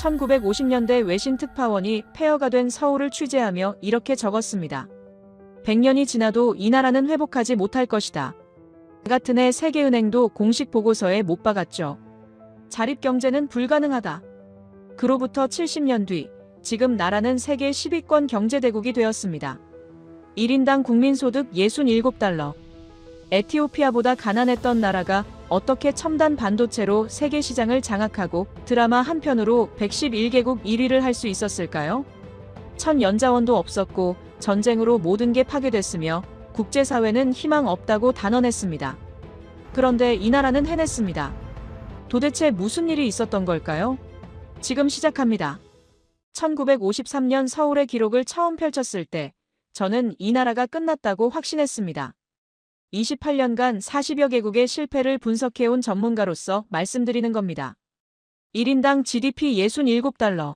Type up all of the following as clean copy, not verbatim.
1950년대 외신 특파원이 폐허가 된 서울을 취재하며 이렇게 적었습니다. 100년이 지나도 이 나라는 회복하지 못할 것이다. 같은 해 세계은행도 공식 보고서에 못 박았죠. 자립경제는 불가능하다. 그로부터 70년 뒤, 지금 나라는 세계 10위권 경제대국이 되었습니다. 1인당 국민소득 67달러. 에티오피아보다 가난했던 나라가 어떻게 첨단 반도체로 세계 시장을 장악하고 드라마 한 편으로 111개국 1위를 할 수 있었을까요? 천연자원도 없었고 전쟁으로 모든 게 파괴됐으며 국제사회는 희망 없다고 단언했습니다. 그런데 이 나라는 해냈습니다. 도대체 무슨 일이 있었던 걸까요? 지금 시작합니다. 1953년 서울의 기록을 처음 펼쳤을 때 저는 이 나라가 끝났다고 확신했습니다. 28년간 40여 개국의 실패를 분석해온 전문가로서 말씀드리는 겁니다. 1인당 GDP 67달러.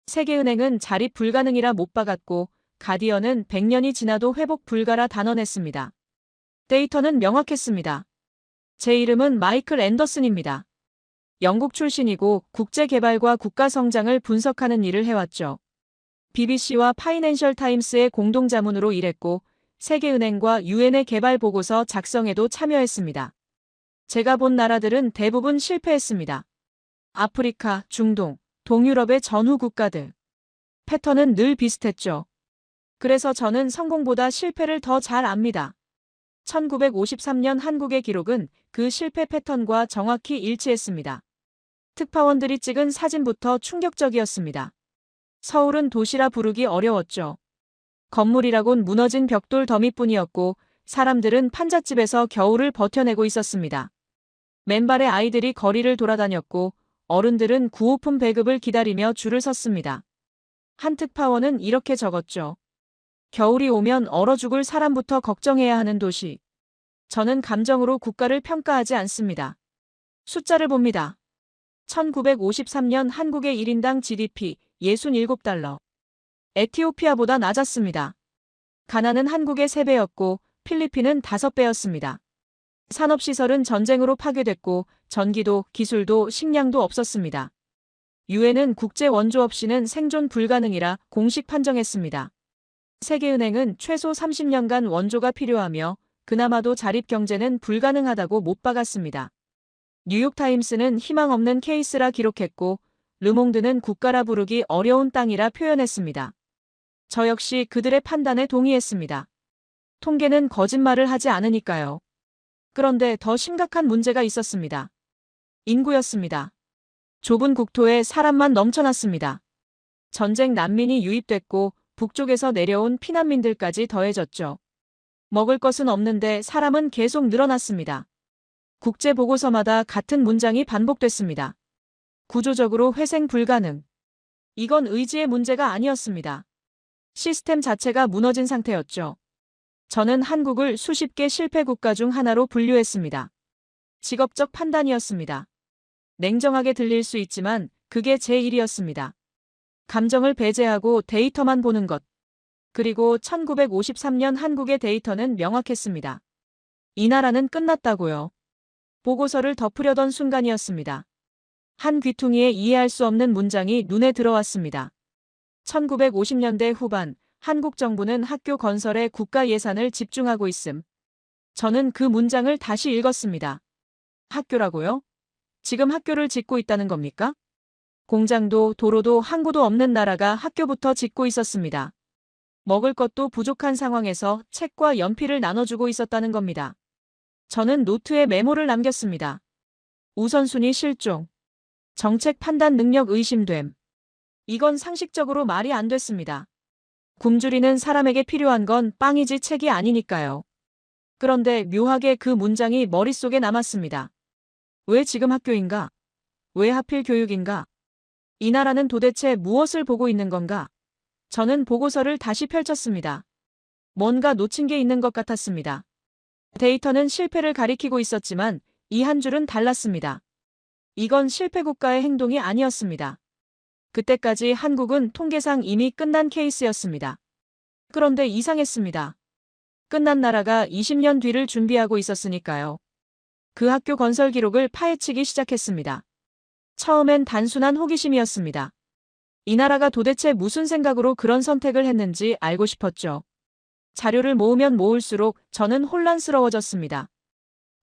세계은행은 자립 불가능이라 못 박았고 가디언은 100년이 지나도 회복 불가라 단언했습니다. 데이터는 명확했습니다. 제 이름은 마이클 앤더슨입니다. 영국 출신이고 국제개발과 국가성장을 분석하는 일을 해왔죠. BBC와 파이낸셜 타임스의 공동자문으로 일했고 세계은행과 유엔의 개발보고서 작성에도 참여했습니다. 제가 본 나라들은 대부분 실패했습니다. 아프리카, 중동, 동유럽의 전후 국가들. 패턴은 늘 비슷했죠. 그래서 저는 성공보다 실패를 더 잘 압니다. 1953년 한국의 기록은 그 실패 패턴과 정확히 일치했습니다. 특파원들이 찍은 사진부터 충격적이었습니다. 서울은 도시라 부르기 어려웠죠. 건물이라곤 무너진 벽돌 더미뿐이었고 사람들은 판잣집에서 겨울을 버텨내고 있었습니다. 맨발의 아이들이 거리를 돌아다녔고 어른들은 구호품 배급을 기다리며 줄을 섰습니다. 한 특파원은 이렇게 적었죠. 겨울이 오면 얼어 죽을 사람부터 걱정해야 하는 도시. 저는 감정으로 국가를 평가하지 않습니다. 숫자를 봅니다. 1953년 한국의 1인당 GDP 67달러. 에티오피아보다 낮았습니다. 가나는 한국의 3배였고 필리핀은 5배였습니다. 산업시설은 전쟁으로 파괴됐고 전기도, 기술도, 식량도 없었습니다. 유엔은 국제 원조 없이는 생존 불가능이라 공식 판정했습니다. 세계은행은 최소 30년간 원조가 필요하며 그나마도 자립경제는 불가능하다고 못 박았습니다. 뉴욕타임스는 희망 없는 케이스라 기록했고 르몽드는 국가라 부르기 어려운 땅이라 표현했습니다. 저 역시 그들의 판단에 동의했습니다. 통계는 거짓말을 하지 않으니까요. 그런데 더 심각한 문제가 있었습니다. 인구였습니다. 좁은 국토에 사람만 넘쳐났습니다. 전쟁 난민이 유입됐고 북쪽에서 내려온 피난민들까지 더해졌죠. 먹을 것은 없는데 사람은 계속 늘어났습니다. 국제보고서마다 같은 문장이 반복됐습니다. 구조적으로 회생 불가능. 이건 의지의 문제가 아니었습니다. 시스템 자체가 무너진 상태였죠. 저는 한국을 수십 개 실패 국가 중 하나로 분류했습니다. 직업적 판단이었습니다. 냉정하게 들릴 수 있지만 그게 제 일이었습니다. 감정을 배제하고 데이터만 보는 것. 그리고 1953년 한국의 데이터는 명확했습니다. 이 나라는 끝났다고요. 보고서를 덮으려던 순간이었습니다. 한 귀퉁이에 이해할 수 없는 문장이 눈에 들어왔습니다. 1950년대 후반 한국 정부는 학교 건설에 국가 예산을 집중하고 있음. 저는 그 문장을 다시 읽었습니다. 학교라고요? 지금 학교를 짓고 있다는 겁니까? 공장도 도로도 항구도 없는 나라가 학교부터 짓고 있었습니다. 먹을 것도 부족한 상황에서 책과 연필을 나눠주고 있었다는 겁니다. 저는 노트에 메모를 남겼습니다. 우선순위 실종. 정책 판단 능력 의심됨. 이건 상식적으로 말이 안 됐습니다. 굶주리는 사람에게 필요한 건 빵이지 책이 아니니까요. 그런데 묘하게 그 문장이 머릿속에 남았습니다. 왜 지금 학교인가? 왜 하필 교육인가? 이 나라는 도대체 무엇을 보고 있는 건가? 저는 보고서를 다시 펼쳤습니다. 뭔가 놓친 게 있는 것 같았습니다. 데이터는 실패를 가리키고 있었지만 이 한 줄은 달랐습니다. 이건 실패 국가의 행동이 아니었습니다. 그때까지 한국은 통계상 이미 끝난 케이스였습니다. 그런데 이상했습니다. 끝난 나라가 20년 뒤를 준비하고 있었으니까요. 그 학교 건설 기록을 파헤치기 시작했습니다. 처음엔 단순한 호기심이었습니다. 이 나라가 도대체 무슨 생각으로 그런 선택을 했는지 알고 싶었죠. 자료를 모으면 모을수록 저는 혼란스러워졌습니다.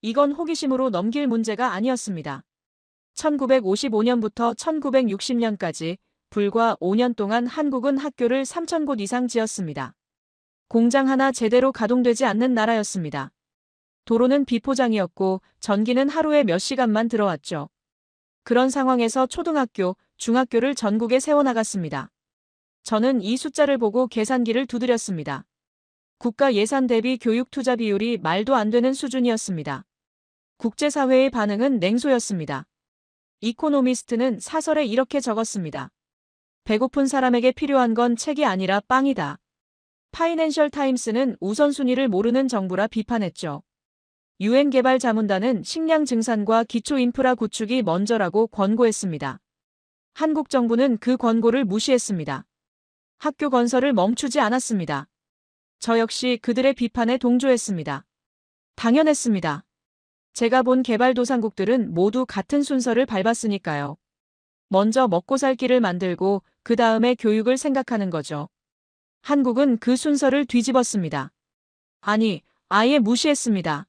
이건 호기심으로 넘길 문제가 아니었습니다. 1955년부터 1960년까지 불과 5년 동안 한국은 학교를 3,000곳 이상 지었습니다. 공장 하나 제대로 가동되지 않는 나라였습니다. 도로는 비포장이었고 전기는 하루에 몇 시간만 들어왔죠. 그런 상황에서 초등학교, 중학교를 전국에 세워나갔습니다. 저는 이 숫자를 보고 계산기를 두드렸습니다. 국가 예산 대비 교육 투자 비율이 말도 안 되는 수준이었습니다. 국제사회의 반응은 냉소였습니다. 이코노미스트는 사설에 이렇게 적었습니다. 배고픈 사람에게 필요한 건 책이 아니라 빵이다. 파이낸셜 타임스는 우선순위를 모르는 정부라 비판했죠. 유엔 개발 자문단은 식량 증산과 기초 인프라 구축이 먼저라고 권고했습니다. 한국 정부는 그 권고를 무시했습니다. 학교 건설을 멈추지 않았습니다. 저 역시 그들의 비판에 동조했습니다. 당연했습니다. 제가 본 개발도상국들은 모두 같은 순서를 밟았으니까요. 먼저 먹고 살 길을 만들고 그 다음에 교육을 생각하는 거죠. 한국은 그 순서를 뒤집었습니다. 아니, 아예 무시했습니다.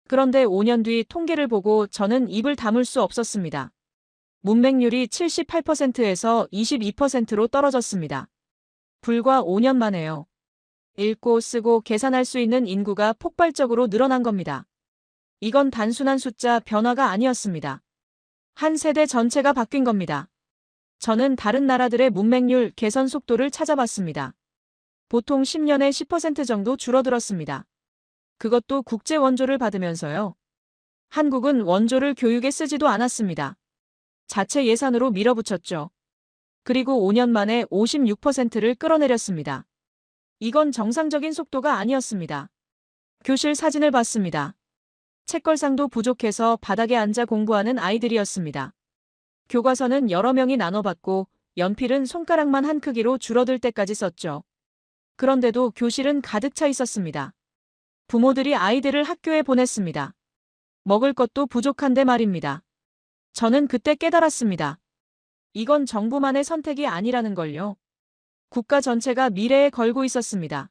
그런데 5년 뒤 통계를 보고 저는 입을 다물 수 없었습니다. 문맹률이 78%에서 22%로 떨어졌습니다. 불과 5년 만에요. 읽고 쓰고 계산할 수 있는 인구가 폭발적으로 늘어난 겁니다. 이건 단순한 숫자 변화가 아니었습니다. 한 세대 전체가 바뀐 겁니다. 저는 다른 나라들의 문맹률 개선 속도를 찾아봤습니다. 보통 10년에 10% 정도 줄어들었습니다. 그것도 국제 원조를 받으면서요. 한국은 원조를 교육에 쓰지도 않았습니다. 자체 예산으로 밀어붙였죠. 그리고 5년 만에 56%를 끌어내렸습니다. 이건 정상적인 속도가 아니었습니다. 교실 사진을 봤습니다. 책걸상도 부족해서 바닥에 앉아 공부하는 아이들이었습니다. 교과서는 여러 명이 나눠받고 연필은 손가락만 한 크기로 줄어들 때까지 썼죠. 그런데도 교실은 가득 차 있었습니다. 부모들이 아이들을 학교에 보냈습니다. 먹을 것도 부족한데 말입니다. 저는 그때 깨달았습니다. 이건 정부만의 선택이 아니라는 걸요. 국가 전체가 미래에 걸고 있었습니다.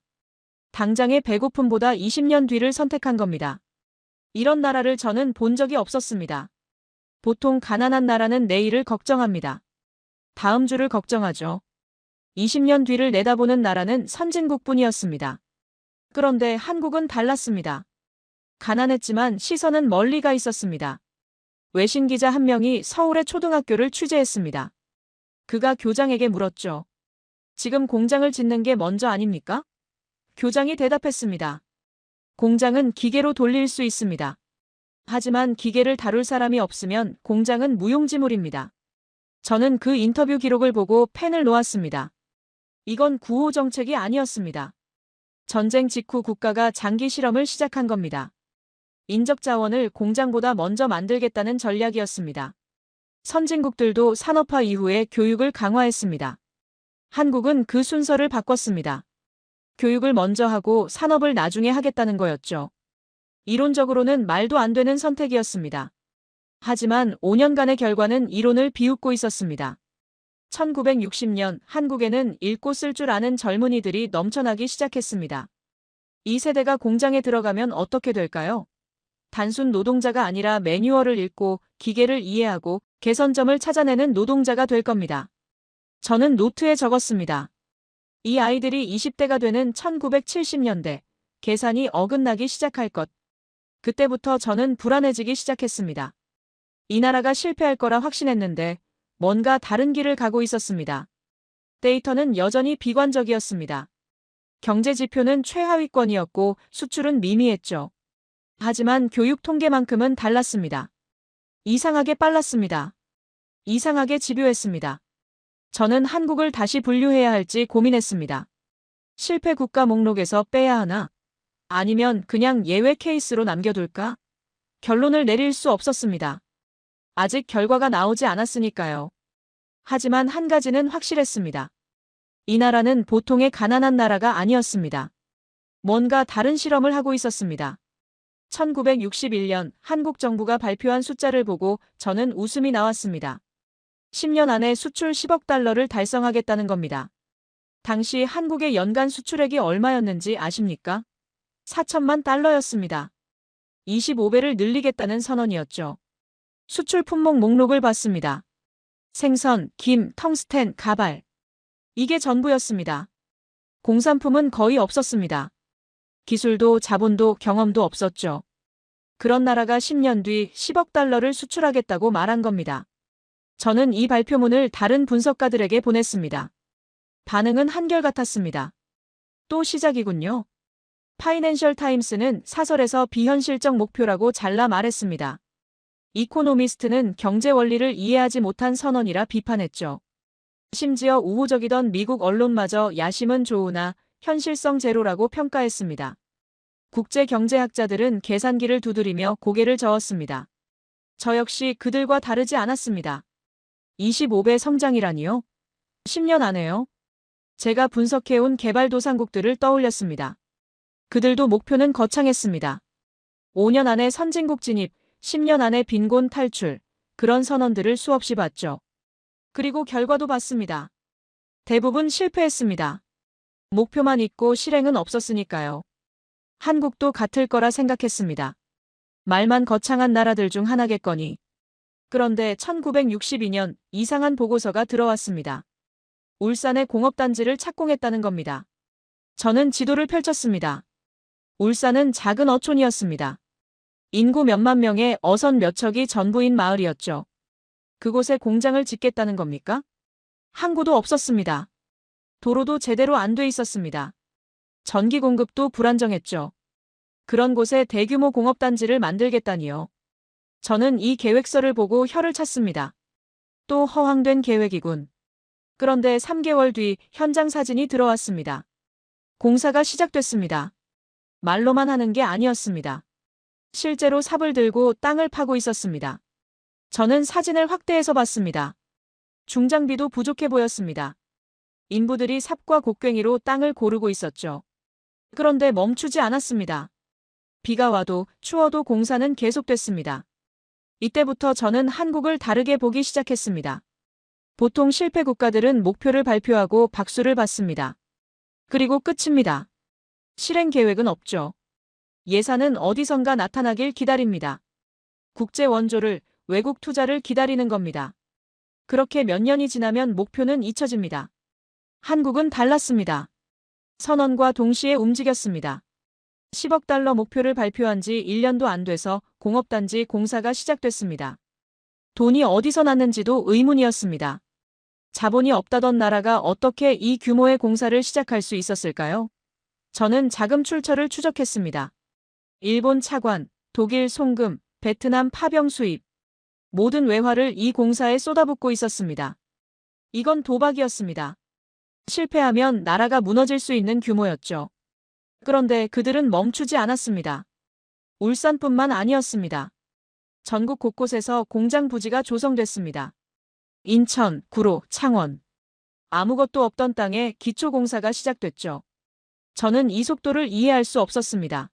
당장의 배고픔보다 20년 뒤를 선택한 겁니다. 이런 나라를 저는 본 적이 없었습니다. 보통 가난한 나라는 내일을 걱정합니다. 다음 주를 걱정하죠. 20년 뒤를 내다보는 나라는 선진국뿐이었습니다. 그런데 한국은 달랐습니다. 가난했지만 시선은 멀리 가 있었습니다. 외신 기자 한 명이 서울의 초등학교를 취재했습니다. 그가 교장에게 물었죠. 지금 공장을 짓는 게 먼저 아닙니까? 교장이 대답했습니다. 공장은 기계로 돌릴 수 있습니다. 하지만 기계를 다룰 사람이 없으면 공장은 무용지물입니다. 저는 그 인터뷰 기록을 보고 펜을 놓았습니다. 이건 구호 정책이 아니었습니다. 전쟁 직후 국가가 장기 실험을 시작한 겁니다. 인적 자원을 공장보다 먼저 만들겠다는 전략이었습니다. 선진국들도 산업화 이후에 교육을 강화했습니다. 한국은 그 순서를 바꿨습니다. 교육을 먼저 하고 산업을 나중에 하겠다는 거였죠. 이론적으로는 말도 안 되는 선택이었습니다. 하지만 5년간의 결과는 이론을 비웃고 있었습니다. 1960년 한국에는 읽고 쓸 줄 아는 젊은이들이 넘쳐나기 시작했습니다. 이 세대가 공장에 들어가면 어떻게 될까요? 단순 노동자가 아니라 매뉴얼을 읽고 기계를 이해하고 개선점을 찾아내는 노동자가 될 겁니다. 저는 노트에 적었습니다. 이 아이들이 20대가 되는 1970년대 계산이 어긋나기 시작할 것. 그때부터 저는 불안해지기 시작했습니다. 이 나라가 실패할 거라 확신했는데 뭔가 다른 길을 가고 있었습니다. 데이터는 여전히 비관적이었습니다. 경제 지표는 최하위권이었고 수출은 미미했죠. 하지만 교육 통계만큼은 달랐습니다. 이상하게 빨랐습니다. 이상하게 집요했습니다. 저는 한국을 다시 분류해야 할지 고민했습니다. 실패 국가 목록에서 빼야 하나? 아니면 그냥 예외 케이스로 남겨둘까? 결론을 내릴 수 없었습니다. 아직 결과가 나오지 않았으니까요. 하지만 한 가지는 확실했습니다. 이 나라는 보통의 가난한 나라가 아니었습니다. 뭔가 다른 실험을 하고 있었습니다. 1961년 한국 정부가 발표한 숫자를 보고 저는 웃음이 나왔습니다. 10년 안에 수출 10억 달러를 달성하겠다는 겁니다. 당시 한국의 연간 수출액이 얼마였는지 아십니까? 4천만 달러였습니다. 25배를 늘리겠다는 선언이었죠. 수출 품목 목록을 봤습니다. 생선, 김, 텅스텐, 가발. 이게 전부였습니다. 공산품은 거의 없었습니다. 기술도 자본도 경험도 없었죠. 그런 나라가 10년 뒤 10억 달러를 수출하겠다고 말한 겁니다. 저는 이 발표문을 다른 분석가들에게 보냈습니다. 반응은 한결같았습니다. 또 시작이군요. 파이낸셜 타임스는 사설에서 비현실적 목표라고 잘라 말했습니다. 이코노미스트는 경제 원리를 이해하지 못한 선언이라 비판했죠. 심지어 우호적이던 미국 언론마저 야심은 좋으나 현실성 제로라고 평가했습니다. 국제경제학자들은 계산기를 두드리며 고개를 저었습니다. 저 역시 그들과 다르지 않았습니다. 25배 성장이라니요? 10년 안에요? 제가 분석해온 개발도상국들을 떠올렸습니다. 그들도 목표는 거창했습니다. 5년 안에 선진국 진입, 10년 안에 빈곤 탈출, 그런 선언들을 수없이 봤죠. 그리고 결과도 봤습니다. 대부분 실패했습니다. 목표만 있고 실행은 없었으니까요. 한국도 같을 거라 생각했습니다. 말만 거창한 나라들 중 하나겠거니. 그런데 1962년 이상한 보고서가 들어왔습니다. 울산의 공업단지를 착공했다는 겁니다. 저는 지도를 펼쳤습니다. 울산은 작은 어촌이었습니다. 인구 몇만 명의 어선 몇 척이 전부인 마을이었죠. 그곳에 공장을 짓겠다는 겁니까? 항구도 없었습니다. 도로도 제대로 안 돼 있었습니다. 전기 공급도 불안정했죠. 그런 곳에 대규모 공업단지를 만들겠다니요. 저는 이 계획서를 보고 혀를 찼습니다. 또 허황된 계획이군. 그런데 3개월 뒤 현장 사진이 들어왔습니다. 공사가 시작됐습니다. 말로만 하는 게 아니었습니다. 실제로 삽을 들고 땅을 파고 있었습니다. 저는 사진을 확대해서 봤습니다. 중장비도 부족해 보였습니다. 인부들이 삽과 곡괭이로 땅을 고르고 있었죠. 그런데 멈추지 않았습니다. 비가 와도 추워도 공사는 계속됐습니다. 이때부터 저는 한국을 다르게 보기 시작했습니다. 보통 실패 국가들은 목표를 발표하고 박수를 받습니다. 그리고 끝입니다. 실행 계획은 없죠. 예산은 어디선가 나타나길 기다립니다. 국제 원조를, 외국 투자를 기다리는 겁니다. 그렇게 몇 년이 지나면 목표는 잊혀집니다. 한국은 달랐습니다. 선언과 동시에 움직였습니다. 10억 달러 목표를 발표한 지 1년도 안 돼서 공업단지 공사가 시작됐습니다. 돈이 어디서 났는지도 의문이었습니다. 자본이 없다던 나라가 어떻게 이 규모의 공사를 시작할 수 있었을까요? 저는 자금 출처를 추적했습니다. 일본 차관, 독일 송금, 베트남 파병 수입. 모든 외화를 이 공사에 쏟아붓고 있었습니다. 이건 도박이었습니다. 실패하면 나라가 무너질 수 있는 규모였죠. 그런데 그들은 멈추지 않았습니다. 울산뿐만 아니었습니다. 전국 곳곳에서 공장 부지가 조성됐습니다. 인천, 구로, 창원. 아무것도 없던 땅에 기초공사가 시작됐죠. 저는 이 속도를 이해할 수 없었습니다.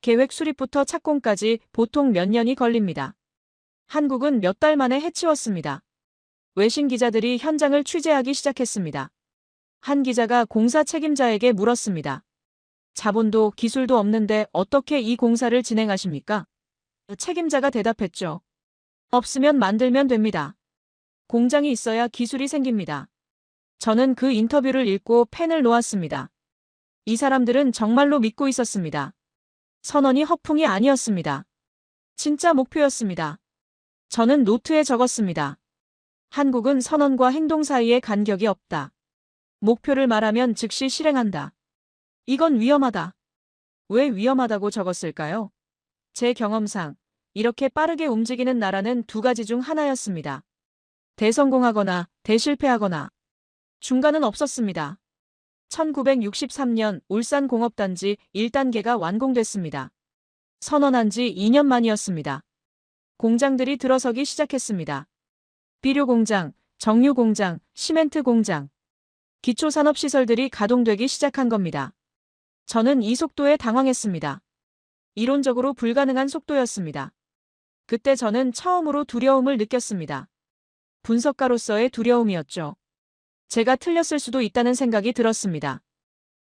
계획 수립부터 착공까지 보통 몇 년이 걸립니다. 한국은 몇 달 만에 해치웠습니다. 외신 기자들이 현장을 취재하기 시작했습니다. 한 기자가 공사 책임자에게 물었습니다. 자본도 기술도 없는데 어떻게 이 공사를 진행하십니까? 책임자가 대답했죠. 없으면 만들면 됩니다. 공장이 있어야 기술이 생깁니다. 저는 그 인터뷰를 읽고 펜을 놓았습니다. 이 사람들은 정말로 믿고 있었습니다. 선언이 허풍이 아니었습니다. 진짜 목표였습니다. 저는 노트에 적었습니다. 한국은 선언과 행동 사이에 간격이 없다. 목표를 말하면 즉시 실행한다. 이건 위험하다. 왜 위험하다고 적었을까요? 제 경험상 이렇게 빠르게 움직이는 나라는 두 가지 중 하나였습니다. 대성공하거나 대실패하거나. 중간은 없었습니다. 1963년 울산공업단지 1단계가 완공됐습니다. 선언한 지 2년 만이었습니다. 공장들이 들어서기 시작했습니다. 비료공장, 정유공장, 시멘트공장. 기초산업시설들이 가동되기 시작한 겁니다. 저는 이 속도에 당황했습니다. 이론적으로 불가능한 속도였습니다. 그때 저는 처음으로 두려움을 느꼈습니다. 분석가로서의 두려움이었죠. 제가 틀렸을 수도 있다는 생각이 들었습니다.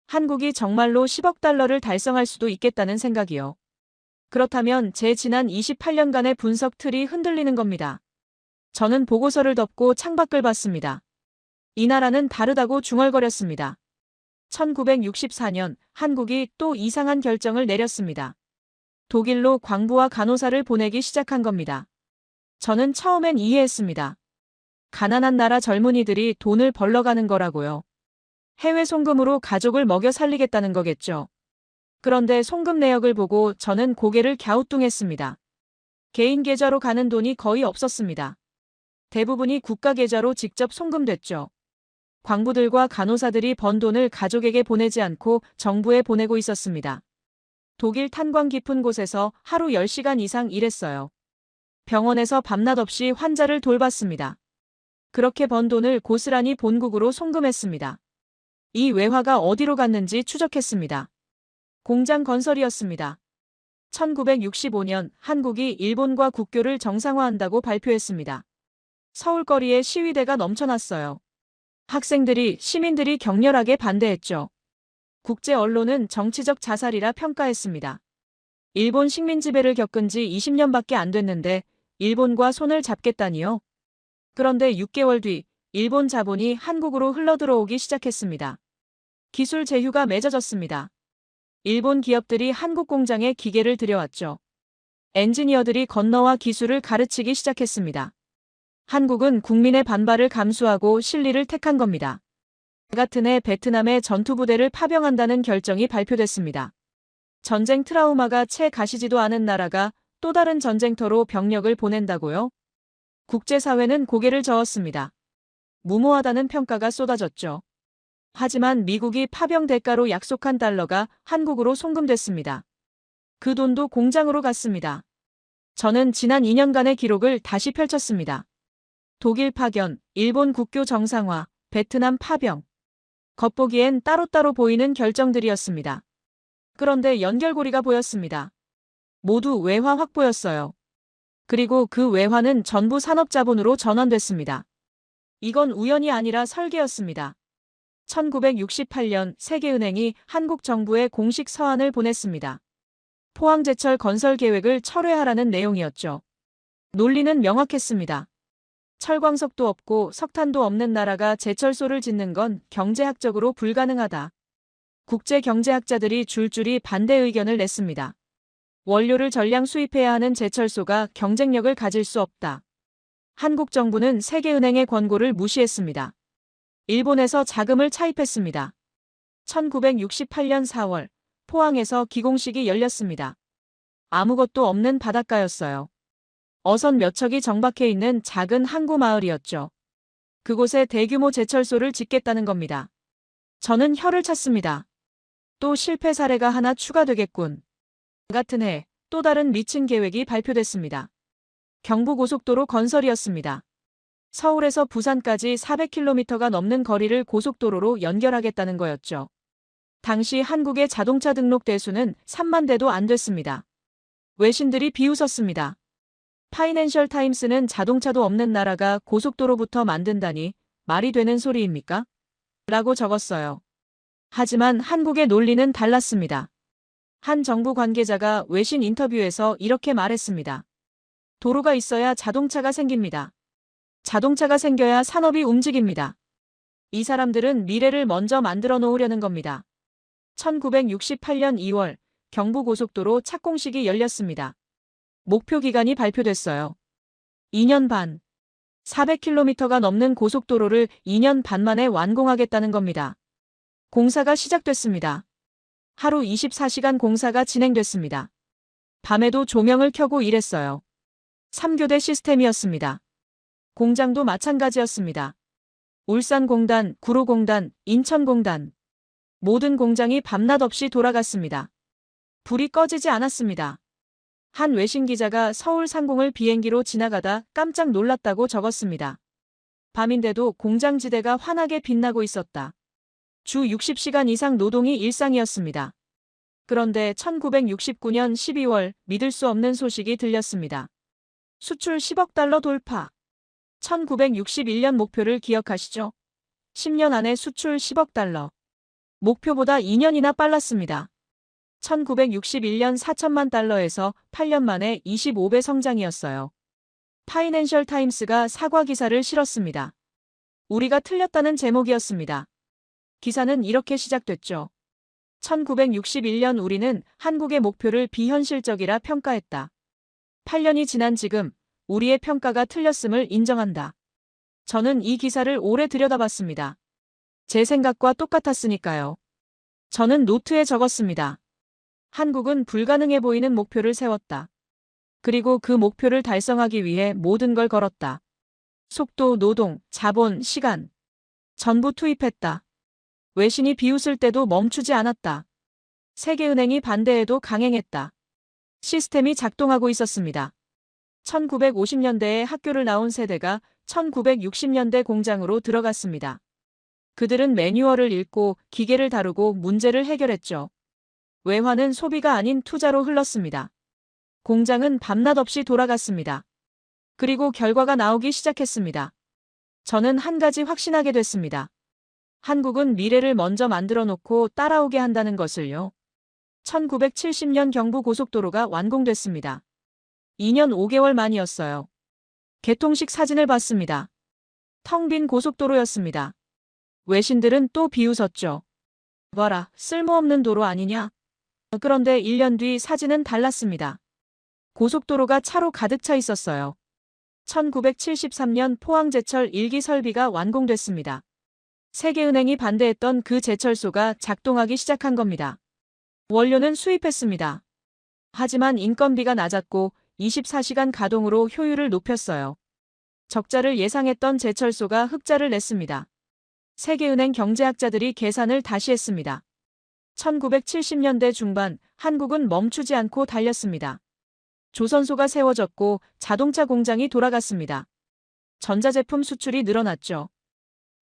한국이 정말로 10억 달러를 달성할 수도 있겠다는 생각이요. 그렇다면 제 지난 28년간의 분석 틀이 흔들리는 겁니다. 저는 보고서를 덮고 창밖을 봤습니다. 이 나라는 다르다고 중얼거렸습니다. 1964년 한국이 또 이상한 결정을 내렸습니다. 독일로 광부와 간호사를 보내기 시작한 겁니다. 저는 처음엔 이해했습니다. 가난한 나라 젊은이들이 돈을 벌러 가는 거라고요. 해외 송금으로 가족을 먹여 살리겠다는 거겠죠. 그런데 송금 내역을 보고 저는 고개를 갸우뚱했습니다. 개인 계좌로 가는 돈이 거의 없었습니다. 대부분이 국가 계좌로 직접 송금됐죠. 광부들과 간호사들이 번 돈을 가족에게 보내지 않고 정부에 보내고 있었습니다. 독일 탄광 깊은 곳에서 하루 10시간 이상 일했어요. 병원에서 밤낮 없이 환자를 돌봤습니다. 그렇게 번 돈을 고스란히 본국으로 송금했습니다. 이 외화가 어디로 갔는지 추적했습니다. 공장 건설이었습니다. 1965년 한국이 일본과 국교를 정상화한다고 발표했습니다. 서울거리에 시위대가 넘쳐났어요. 학생들이, 시민들이 격렬하게 반대했죠. 국제 언론은 정치적 자살이라 평가했습니다. 일본 식민 지배를 겪은 지 20년밖에 안 됐는데 일본과 손을 잡겠다니요. 그런데 6개월 뒤 일본 자본이 한국으로 흘러들어오기 시작했습니다. 기술 제휴가 맺어졌습니다. 일본 기업들이 한국 공장에 기계를 들여왔죠. 엔지니어들이 건너와 기술을 가르치기 시작했습니다. 한국은 국민의 반발을 감수하고 실리를 택한 겁니다. 같은 해 베트남의 전투부대를 파병한다는 결정이 발표됐습니다. 전쟁 트라우마가 채 가시지도 않은 나라가 또 다른 전쟁터로 병력을 보낸다고요? 국제사회는 고개를 저었습니다. 무모하다는 평가가 쏟아졌죠. 하지만 미국이 파병 대가로 약속한 달러가 한국으로 송금됐습니다. 그 돈도 공장으로 갔습니다. 저는 지난 2년간의 기록을 다시 펼쳤습니다. 독일 파견, 일본 국교 정상화, 베트남 파병. 겉보기엔 따로따로 보이는 결정들이었습니다. 그런데 연결고리가 보였습니다. 모두 외화 확보였어요. 그리고 그 외화는 전부 산업자본으로 전환됐습니다. 이건 우연이 아니라 설계였습니다. 1968년 세계은행이 한국 정부에 공식 서한을 보냈습니다. 포항제철 건설 계획을 철회하라는 내용이었죠. 논리는 명확했습니다. 철광석도 없고 석탄도 없는 나라가 제철소를 짓는 건 경제학적으로 불가능하다. 국제경제학자들이 줄줄이 반대 의견을 냈습니다. 원료를 전량 수입해야 하는 제철소가 경쟁력을 가질 수 없다. 한국 정부는 세계은행의 권고를 무시했습니다. 일본에서 자금을 차입했습니다. 1968년 4월 포항에서 기공식이 열렸습니다. 아무것도 없는 바닷가였어요. 어선 몇 척이 정박해 있는 작은 항구 마을이었죠. 그곳에 대규모 제철소를 짓겠다는 겁니다. 저는 혀를 찼습니다. 또 실패 사례가 하나 추가되겠군. 같은 해 또 다른 미친 계획이 발표됐습니다. 경부고속도로 건설이었습니다. 서울에서 부산까지 400km가 넘는 거리를 고속도로로 연결하겠다는 거였죠. 당시 한국의 자동차 등록 대수는 3만 대도 안 됐습니다. 외신들이 비웃었습니다. 파이낸셜 타임스는 자동차도 없는 나라가 고속도로부터 만든다니 말이 되는 소리입니까? 라고 적었어요. 하지만 한국의 논리는 달랐습니다. 한 정부 관계자가 외신 인터뷰에서 이렇게 말했습니다. 도로가 있어야 자동차가 생깁니다. 자동차가 생겨야 산업이 움직입니다. 이 사람들은 미래를 먼저 만들어 놓으려는 겁니다. 1968년 2월 경부고속도로 착공식이 열렸습니다. 목표 기간이 발표됐어요. 2년 반. 400km가 넘는 고속도로를 2년 반 만에 완공하겠다는 겁니다. 공사가 시작됐습니다. 하루 24시간 공사가 진행됐습니다. 밤에도 조명을 켜고 일했어요. 3교대 시스템이었습니다. 공장도 마찬가지였습니다. 울산공단, 구로공단, 인천공단. 모든 공장이 밤낮 없이 돌아갔습니다. 불이 꺼지지 않았습니다. 한 외신 기자가 서울 상공을 비행기로 지나가다 깜짝 놀랐다고 적었습니다. 밤인데도 공장지대가 환하게 빛나고 있었다. 주 60시간 이상 노동이 일상이었습니다. 그런데 1969년 12월 믿을 수 없는 소식이 들렸습니다. 수출 10억 달러 돌파. 1961년 목표를 기억하시죠? 10년 안에 수출 10억 달러. 목표보다 2년이나 빨랐습니다. 1961년 4천만 달러에서 8년 만에 25배 성장이었어요. 파이낸셜 타임스가 사과 기사를 실었습니다. 우리가 틀렸다는 제목이었습니다. 기사는 이렇게 시작됐죠. 1961년 우리는 한국의 목표를 비현실적이라 평가했다. 8년이 지난 지금 우리의 평가가 틀렸음을 인정한다. 저는 이 기사를 오래 들여다봤습니다. 제 생각과 똑같았으니까요. 저는 노트에 적었습니다. 한국은 불가능해 보이는 목표를 세웠다. 그리고 그 목표를 달성하기 위해 모든 걸 걸었다. 속도, 노동, 자본, 시간. 전부 투입했다. 외신이 비웃을 때도 멈추지 않았다. 세계은행이 반대해도 강행했다. 시스템이 작동하고 있었습니다. 1950년대에 학교를 나온 세대가 1960년대 공장으로 들어갔습니다. 그들은 매뉴얼을 읽고 기계를 다루고 문제를 해결했죠. 외화는 소비가 아닌 투자로 흘렀습니다. 공장은 밤낮 없이 돌아갔습니다. 그리고 결과가 나오기 시작했습니다. 저는 한 가지 확신하게 됐습니다. 한국은 미래를 먼저 만들어 놓고 따라오게 한다는 것을요. 1970년 경부고속도로가 완공됐습니다. 2년 5개월 만이었어요. 개통식 사진을 봤습니다. 텅 빈 고속도로였습니다. 외신들은 또 비웃었죠. 봐라, 쓸모없는 도로 아니냐? 그런데 1년 뒤 사진은 달랐습니다. 고속도로가 차로 가득 차 있었어요. 1973년 포항제철 1기 설비가 완공됐습니다. 세계은행이 반대했던 그 제철소가 작동하기 시작한 겁니다. 원료는 수입했습니다. 하지만 인건비가 낮았고 24시간 가동으로 효율을 높였어요. 적자를 예상했던 제철소가 흑자를 냈습니다. 세계은행 경제학자들이 계산을 다시 했습니다. 1970년대 중반 한국은 멈추지 않고 달렸습니다. 조선소가 세워졌고 자동차 공장이 돌아갔습니다. 전자제품 수출이 늘어났죠.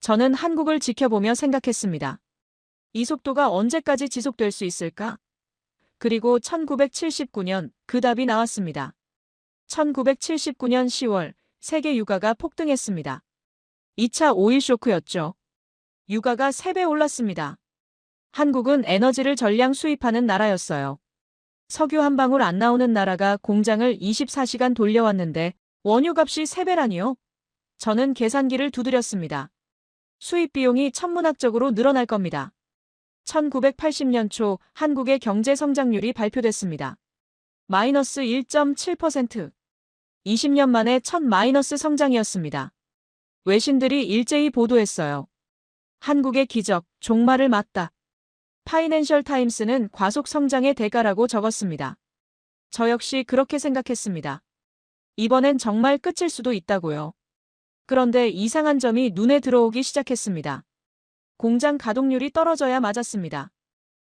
저는 한국을 지켜보며 생각했습니다. 이 속도가 언제까지 지속될 수 있을까? 그리고 1979년 그 답이 나왔습니다. 1979년 10월 세계 유가가 폭등했습니다. 2차 오일 쇼크였죠. 유가가 3배 올랐습니다. 한국은 에너지를 전량 수입하는 나라였어요. 석유 한 방울 안 나오는 나라가 공장을 24시간 돌려왔는데 원유값이 3배라니요? 저는 계산기를 두드렸습니다. 수입 비용이 천문학적으로 늘어날 겁니다. 1980년 초 한국의 경제 성장률이 발표됐습니다. 마이너스 1.7%. 20년 만에 첫 마이너스 성장이었습니다. 외신들이 일제히 보도했어요. 한국의 기적, 종말을 맞다. 파이낸셜 타임스는 과속 성장의 대가라고 적었습니다. 저 역시 그렇게 생각했습니다. 이번엔 정말 끝일 수도 있다고요. 그런데 이상한 점이 눈에 들어오기 시작했습니다. 공장 가동률이 떨어져야 맞았습니다.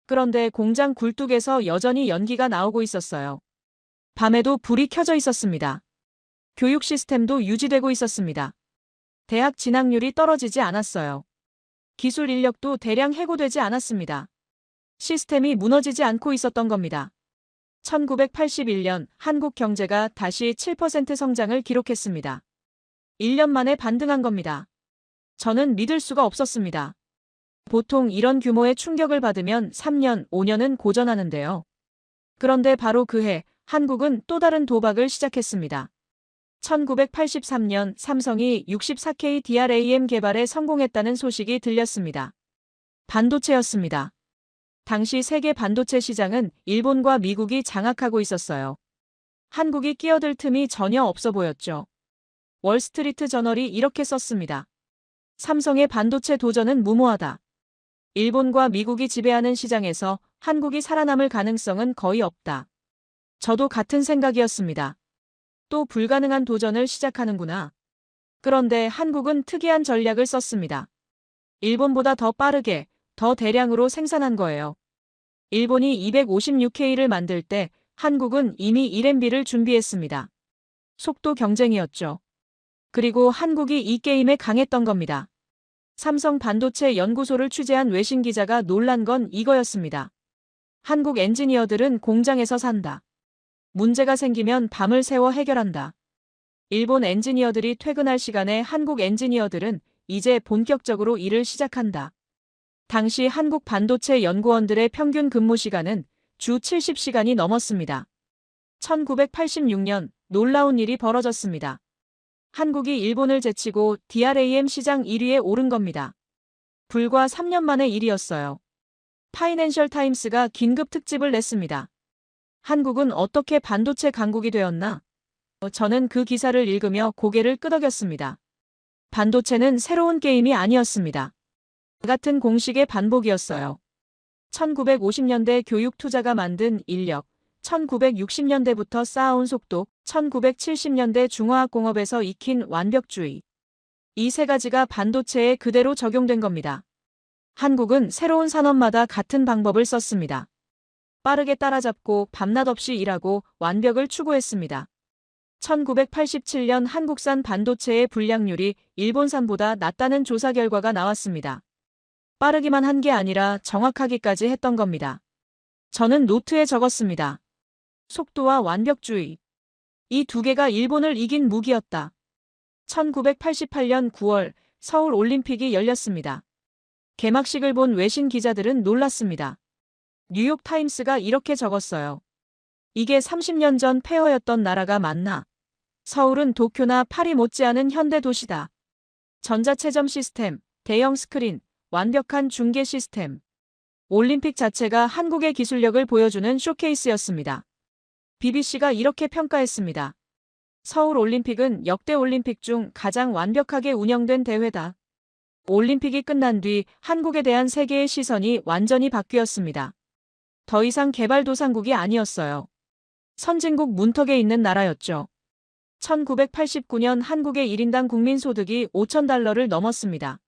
그런데 공장 굴뚝에서 여전히 연기가 나오고 있었어요. 밤에도 불이 켜져 있었습니다. 교육 시스템도 유지되고 있었습니다. 대학 진학률이 떨어지지 않았어요. 기술 인력도 대량 해고되지 않았습니다. 시스템이 무너지지 않고 있었던 겁니다. 1981년 한국 경제가 다시 7% 성장을 기록했습니다. 1년 만에 반등한 겁니다. 저는 믿을 수가 없었습니다. 보통 이런 규모의 충격을 받으면 3년, 5년은 고전하는데요. 그런데 바로 그 해 한국은 또 다른 도박을 시작했습니다. 1983년 삼성이 64K DRAM 개발에 성공했다는 소식이 들렸습니다. 반도체였습니다. 당시 세계 반도체 시장은 일본과 미국이 장악하고 있었어요. 한국이 끼어들 틈이 전혀 없어 보였죠. 월스트리트 저널이 이렇게 썼습니다. 삼성의 반도체 도전은 무모하다. 일본과 미국이 지배하는 시장에서 한국이 살아남을 가능성은 거의 없다. 저도 같은 생각이었습니다. 또 불가능한 도전을 시작하는구나. 그런데 한국은 특이한 전략을 썼습니다. 일본보다 더 빠르게, 더 대량으로 생산한 거예요. 일본이 256K를 만들 때 한국은 이미 1MB를 준비했습니다. 속도 경쟁이었죠. 그리고 한국이 이 게임에 강했던 겁니다. 삼성 반도체 연구소를 취재한 외신 기자가 놀란 건 이거였습니다. 한국 엔지니어들은 공장에서 산다. 문제가 생기면 밤을 새워 해결한다. 일본 엔지니어들이 퇴근할 시간에 한국 엔지니어들은 이제 본격적으로 일을 시작한다. 당시 한국 반도체 연구원들의 평균 근무 시간은 주 70시간이 넘었습니다. 1986년 놀라운 일이 벌어졌습니다. 한국이 일본을 제치고 DRAM 시장 1위에 오른 겁니다. 불과 3년 만의 일이었어요. 파이낸셜 타임스가 긴급 특집을 냈습니다. 한국은 어떻게 반도체 강국이 되었나? 저는 그 기사를 읽으며 고개를 끄덕였습니다. 반도체는 새로운 게임이 아니었습니다. 같은 공식의 반복이었어요. 1950년대 교육 투자가 만든 인력, 1960년대부터 쌓아온 속도, 1970년대 중화학공업에서 익힌 완벽주의. 이 세 가지가 반도체에 그대로 적용된 겁니다. 한국은 새로운 산업마다 같은 방법을 썼습니다. 빠르게 따라잡고 밤낮 없이 일하고 완벽을 추구했습니다. 1987년 한국산 반도체의 불량률이 일본산보다 낮다는 조사 결과가 나왔습니다. 빠르기만 한 게 아니라 정확하기까지 했던 겁니다. 저는 노트에 적었습니다. 속도와 완벽주의. 이 두 개가 일본을 이긴 무기였다. 1988년 9월 서울 올림픽이 열렸습니다. 개막식을 본 외신 기자들은 놀랐습니다. 뉴욕 타임스가 이렇게 적었어요. 이게 30년 전 폐허였던 나라가 맞나? 서울은 도쿄나 파리 못지않은 현대 도시다. 전자체점 시스템, 대형 스크린, 완벽한 중계 시스템. 올림픽 자체가 한국의 기술력을 보여주는 쇼케이스였습니다. BBC가 이렇게 평가했습니다. 서울 올림픽은 역대 올림픽 중 가장 완벽하게 운영된 대회다. 올림픽이 끝난 뒤 한국에 대한 세계의 시선이 완전히 바뀌었습니다. 더 이상 개발도상국이 아니었어요. 선진국 문턱에 있는 나라였죠. 1989년 한국의 1인당 국민소득이 5,000달러를 넘었습니다.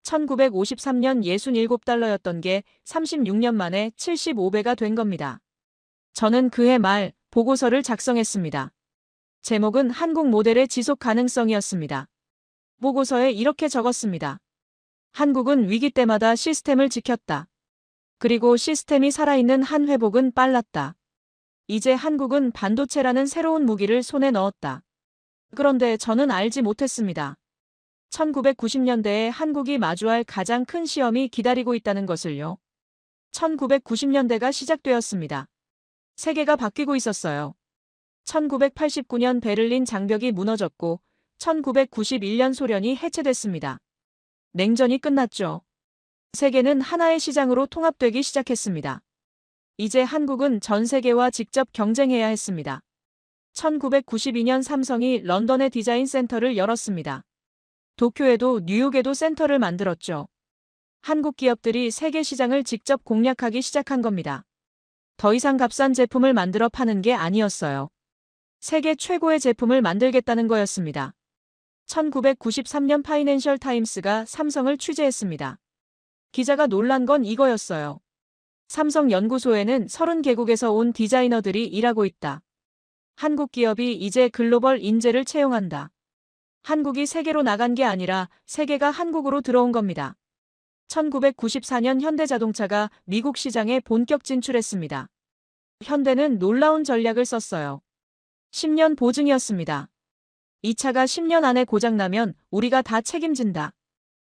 1953년 67달러였던 게 36년 만에 75배가 된 겁니다. 저는 그해 말 보고서를 작성했습니다. 제목은 한국 모델의 지속 가능성이었습니다. 보고서에 이렇게 적었습니다. 한국은 위기 때마다 시스템을 지켰다. 그리고 시스템이 살아있는 한 회복은 빨랐다. 이제 한국은 반도체라는 새로운 무기를 손에 넣었다. 그런데 저는 알지 못했습니다. 1990년대에 한국이 마주할 가장 큰 시험이 기다리고 있다는 것을요. 1990년대가 시작되었습니다. 세계가 바뀌고 있었어요. 1989년 베를린 장벽이 무너졌고 1991년 소련이 해체됐습니다. 냉전이 끝났죠. 세계는 하나의 시장으로 통합되기 시작했습니다. 이제 한국은 전 세계와 직접 경쟁해야 했습니다. 1992년 삼성이 런던에 디자인 센터를 열었습니다. 도쿄에도 뉴욕에도 센터를 만들었죠. 한국 기업들이 세계 시장을 직접 공략하기 시작한 겁니다. 더 이상 값싼 제품을 만들어 파는 게 아니었어요. 세계 최고의 제품을 만들겠다는 거였습니다. 1993년 파이낸셜 타임스가 삼성을 취재했습니다. 기자가 놀란 건 이거였어요. 삼성 연구소에는 30개국에서 온 디자이너들이 일하고 있다. 한국 기업이 이제 글로벌 인재를 채용한다. 한국이 세계로 나간 게 아니라 세계가 한국으로 들어온 겁니다. 1994년 현대자동차가 미국 시장에 본격 진출했습니다. 현대는 놀라운 전략을 썼어요. 10년 보증이었습니다. 이 차가 10년 안에 고장나면 우리가 다 책임진다.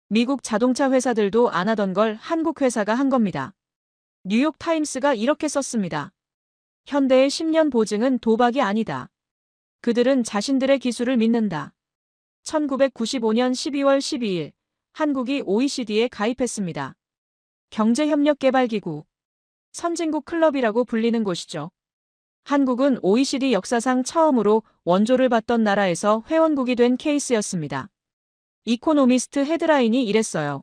미국 자동차 회사들도 안 하던 걸 한국 회사가 한 겁니다. 뉴욕 타임스가 이렇게 썼습니다. 현대의 10년 보증은 도박이 아니다. 그들은 자신들의 기술을 믿는다. 1995년 12월 12일 한국이 OECD에 가입했습니다. 경제협력개발기구, 선진국 클럽이라고 불리는 곳이죠. 한국은 OECD 역사상 처음으로 원조를 받던 나라에서 회원국이 된 케이스였습니다. 이코노미스트 헤드라인이 이랬어요.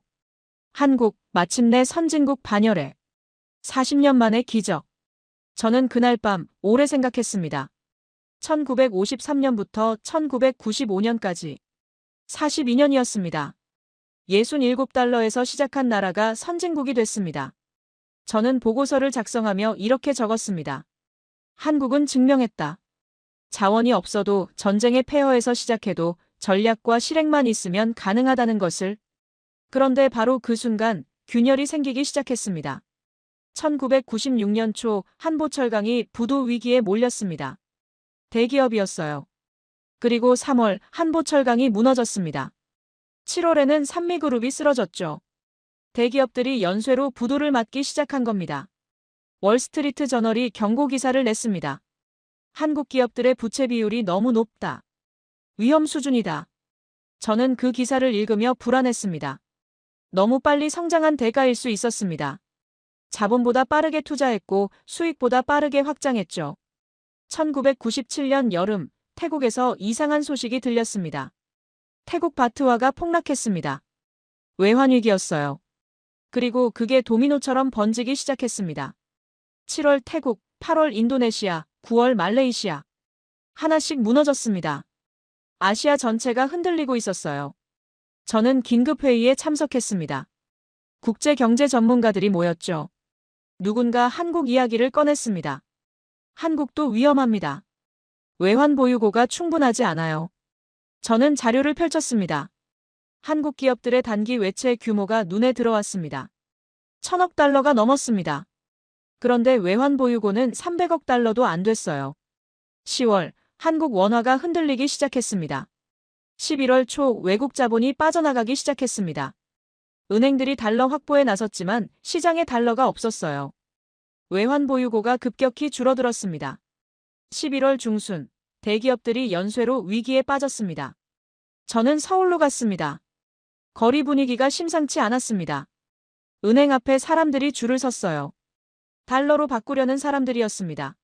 한국, 마침내 선진국 반열에. 40년 만의 기적. 저는 그날 밤 오래 생각했습니다. 1953년부터 1995년까지 42년이었습니다. 67달러에서 시작한 나라가 선진국이 됐습니다. 저는 보고서를 작성하며 이렇게 적었습니다. 한국은 증명했다. 자원이 없어도 전쟁의 폐허에서 시작해도 전략과 실행만 있으면 가능하다는 것을. 그런데 바로 그 순간 균열이 생기기 시작했습니다. 1996년 초 한보철강이 부도 위기에 몰렸습니다. 대기업이었어요. 그리고 3월 한보철강이 무너졌습니다. 7월에는 산미그룹이 쓰러졌죠. 대기업들이 연쇄로 부도를 맞기 시작한 겁니다. 월스트리트 저널이 경고 기사를 냈습니다. 한국 기업들의 부채 비율이 너무 높다. 위험 수준이다. 저는 그 기사를 읽으며 불안했습니다. 너무 빨리 성장한 대가일 수 있었습니다. 자본보다 빠르게 투자했고 수익보다 빠르게 확장했죠. 1997년 여름, 태국에서 이상한 소식이 들렸습니다. 태국 바트화가 폭락했습니다. 외환위기였어요. 그리고 그게 도미노처럼 번지기 시작했습니다. 7월 태국, 8월 인도네시아, 9월 말레이시아. 하나씩 무너졌습니다. 아시아 전체가 흔들리고 있었어요. 저는 긴급회의에 참석했습니다. 국제경제 전문가들이 모였죠. 누군가 한국 이야기를 꺼냈습니다. 한국도 위험합니다. 외환 보유고가 충분하지 않아요. 저는 자료를 펼쳤습니다. 한국 기업들의 단기 외채 규모가 눈에 들어왔습니다. 1000억 달러가 넘었습니다. 그런데 외환 보유고는 300억 달러도 안 됐어요. 10월, 한국 원화가 흔들리기 시작했습니다. 11월 초 외국 자본이 빠져나가기 시작했습니다. 은행들이 달러 확보에 나섰지만 시장에 달러가 없었어요. 외환 보유고가 급격히 줄어들었습니다. 11월 중순, 대기업들이 연쇄로 위기에 빠졌습니다. 저는 서울로 갔습니다. 거리 분위기가 심상치 않았습니다. 은행 앞에 사람들이 줄을 섰어요. 달러로 바꾸려는 사람들이었습니다.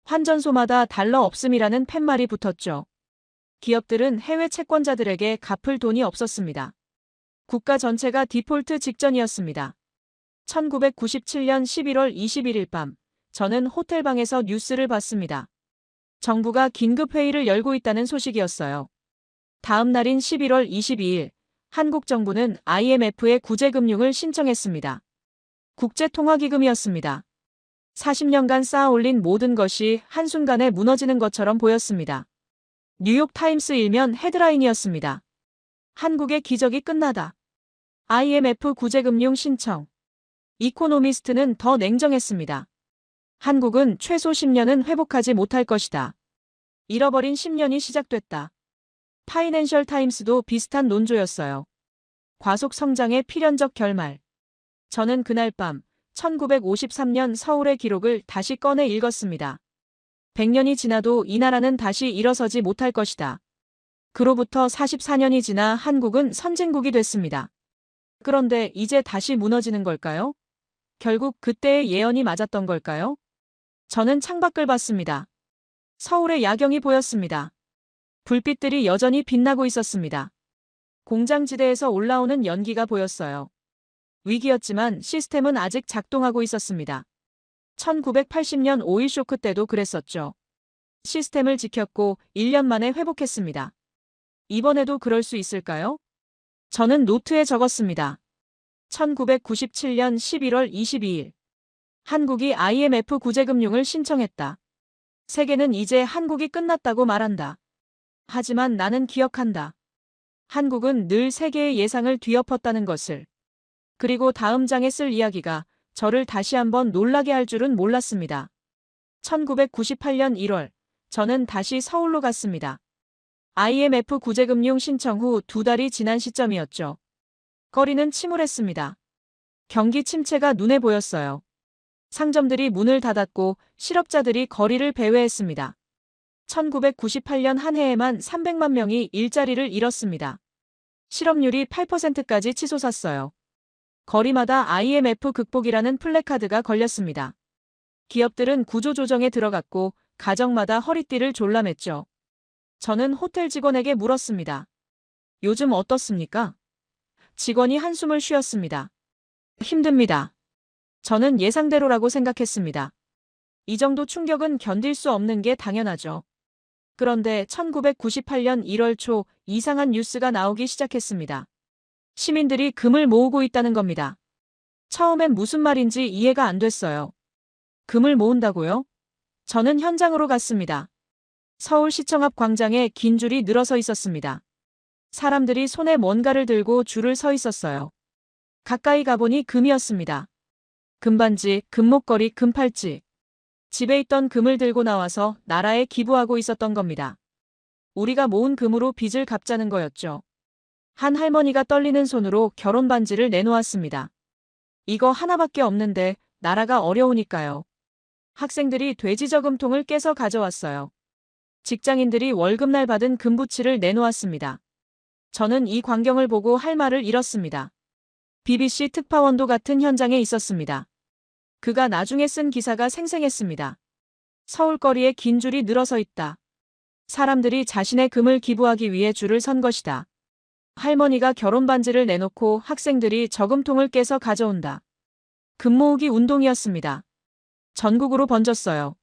환전소마다 달러 없음이라는 팻말이 붙었죠. 기업들은 해외 채권자들에게 갚을 돈이 없었습니다. 국가 전체가 디폴트 직전이었습니다. 1997년 11월 21일 밤, 저는 호텔방에서 뉴스를 봤습니다. 정부가 긴급회의를 열고 있다는 소식이었어요. 다음 날인 11월 22일, 한국 정부는 IMF에 구제금융을 신청했습니다. 국제통화기금이었습니다. 40년간 쌓아올린 모든 것이 한순간에 무너지는 것처럼 보였습니다. 뉴욕타임스 일면 헤드라인이었습니다. 한국의 기적이 끝나다. IMF 구제금융 신청. 이코노미스트는 더 냉정했습니다. 한국은 최소 10년은 회복하지 못할 것이다. 잃어버린 10년이 시작됐다. 파이낸셜 타임스도 비슷한 논조였어요. 과속 성장의 필연적 결말. 저는 그날 밤 1953년 서울의 기록을 다시 꺼내 읽었습니다. 100년이 지나도 이 나라는 다시 일어서지 못할 것이다. 그로부터 44년이 지나 한국은 선진국이 됐습니다. 그런데 이제 다시 무너지는 걸까요? 결국 그때의 예언이 맞았던 걸까요? 저는 창밖을 봤습니다. 서울의 야경이 보였습니다. 불빛들이 여전히 빛나고 있었습니다. 공장지대에서 올라오는 연기가 보였어요. 위기였지만 시스템은 아직 작동하고 있었습니다. 1980년 오일 쇼크 때도 그랬었죠. 시스템을 지켰고 1년 만에 회복했습니다. 이번에도 그럴 수 있을까요? 저는 노트에 적었습니다. 1997년 11월 22일. 한국이 IMF 구제금융을 신청했다. 세계는 이제 한국이 끝났다고 말한다. 하지만 나는 기억한다. 한국은 늘 세계의 예상을 뒤엎었다는 것을. 그리고 다음 장에 쓸 이야기가 저를 다시 한번 놀라게 할 줄은 몰랐습니다. 1998년 1월, 저는 다시 서울로 갔습니다. IMF 구제금융 신청 후 2달이 지난 시점이었죠. 거리는 침울했습니다. 경기 침체가 눈에 보였어요. 상점들이 문을 닫았고 실업자들이 거리를 배회했습니다. 1998년 한 해에만 300만 명이 일자리를 잃었습니다. 실업률이 8%까지 치솟았어요. 거리마다 IMF 극복이라는 플래카드가 걸렸습니다. 기업들은 구조조정에 들어갔고 가정마다 허리띠를 졸라맸죠. 저는 호텔 직원에게 물었습니다. 요즘 어떻습니까? 직원이 한숨을 쉬었습니다. 힘듭니다. 저는 예상대로라고 생각했습니다. 이 정도 충격은 견딜 수 없는 게 당연하죠. 그런데 1998년 1월 초 이상한 뉴스가 나오기 시작했습니다. 시민들이 금을 모으고 있다는 겁니다. 처음엔 무슨 말인지 이해가 안 됐어요. 금을 모은다고요? 저는 현장으로 갔습니다. 서울시청 앞 광장에 긴 줄이 늘어서 있었습니다. 사람들이 손에 뭔가를 들고 줄을 서 있었어요. 가까이 가보니 금이었습니다. 금반지, 금목걸이, 금팔찌. 집에 있던 금을 들고 나와서 나라에 기부하고 있었던 겁니다. 우리가 모은 금으로 빚을 갚자는 거였죠. 한 할머니가 떨리는 손으로 결혼 반지를 내놓았습니다. 이거 하나밖에 없는데 나라가 어려우니까요. 학생들이 돼지 저금통을 깨서 가져왔어요. 직장인들이 월급날 받은 금부치를 내놓았습니다. 저는 이 광경을 보고 할 말을 잃었습니다. BBC 특파원도 같은 현장에 있었습니다. 그가 나중에 쓴 기사가 생생했습니다. 서울거리에 긴 줄이 늘어서 있다. 사람들이 자신의 금을 기부하기 위해 줄을 선 것이다. 할머니가 결혼 반지를 내놓고 학생들이 저금통을 깨서 가져온다. 금 모으기 운동이었습니다. 전국으로 번졌어요.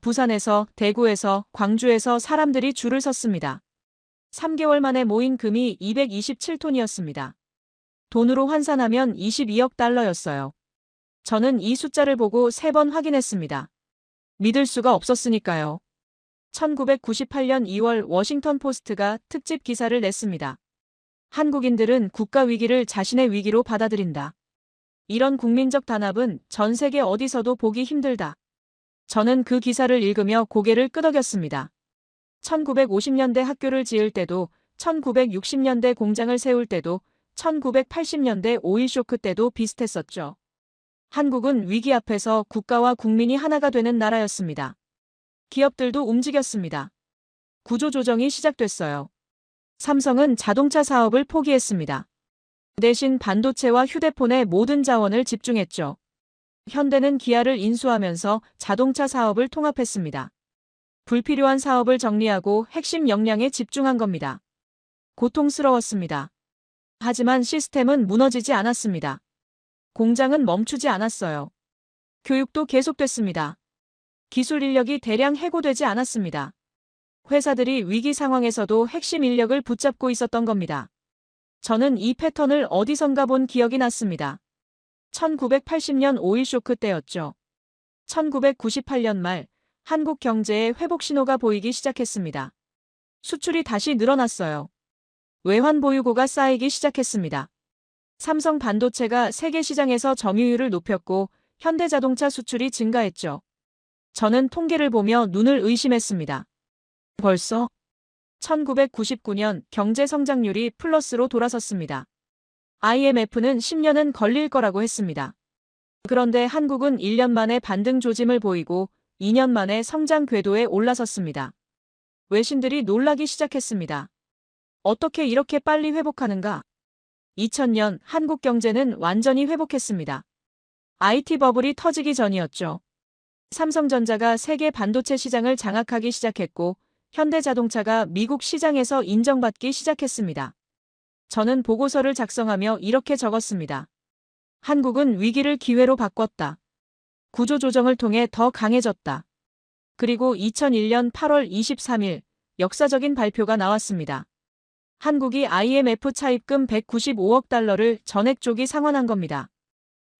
부산에서, 대구에서, 광주에서 사람들이 줄을 섰습니다. 3개월 만에 모인 금이 227톤이었습니다. 돈으로 환산하면 22억 달러였어요. 저는 이 숫자를 보고 3번 확인했습니다. 믿을 수가 없었으니까요. 1998년 2월 워싱턴 포스트가 특집 기사를 냈습니다. 한국인들은 국가 위기를 자신의 위기로 받아들인다. 이런 국민적 단합은 전 세계 어디서도 보기 힘들다. 저는 그 기사를 읽으며 고개를 끄덕였습니다. 1950년대 학교를 지을 때도, 1960년대 공장을 세울 때도, 1980년대 오일 쇼크 때도 비슷했었죠. 한국은 위기 앞에서 국가와 국민이 하나가 되는 나라였습니다. 기업들도 움직였습니다. 구조조정이 시작됐어요. 삼성은 자동차 사업을 포기했습니다. 대신 반도체와 휴대폰에 모든 자원을 집중했죠. 현대는 기아를 인수하면서 자동차 사업을 통합했습니다. 불필요한 사업을 정리하고 핵심 역량에 집중한 겁니다. 고통스러웠습니다. 하지만 시스템은 무너지지 않았습니다. 공장은 멈추지 않았어요. 교육도 계속됐습니다. 기술 인력이 대량 해고되지 않았습니다. 회사들이 위기 상황에서도 핵심 인력을 붙잡고 있었던 겁니다. 저는 이 패턴을 어디선가 본 기억이 났습니다. 1980년 오일 쇼크 때였죠. 1998년 말 한국 경제에 회복 신호가 보이기 시작했습니다. 수출이 다시 늘어났어요. 외환 보유고가 쌓이기 시작했습니다. 삼성 반도체가 세계 시장에서 점유율을 높였고 현대자동차 수출이 증가했죠. 저는 통계를 보며 눈을 의심했습니다. 벌써 1999년 경제 성장률이 플러스로 돌아섰습니다. IMF는 10년은 걸릴 거라고 했습니다. 그런데 한국은 1년 만에 반등 조짐을 보이고 2년 만에 성장 궤도에 올라섰습니다. 외신들이 놀라기 시작했습니다. 어떻게 이렇게 빨리 회복하는가? 2000년 한국 경제는 완전히 회복했습니다. IT 버블이 터지기 전이었죠. 삼성전자가 세계 반도체 시장을 장악하기 시작했고 현대자동차가 미국 시장에서 인정받기 시작했습니다. 저는 보고서를 작성하며 이렇게 적었습니다. 한국은 위기를 기회로 바꿨다. 구조조정을 통해 더 강해졌다. 그리고 2001년 8월 23일 역사적인 발표가 나왔습니다. 한국이 IMF 차입금 195억 달러를 전액 조기 상환한 겁니다.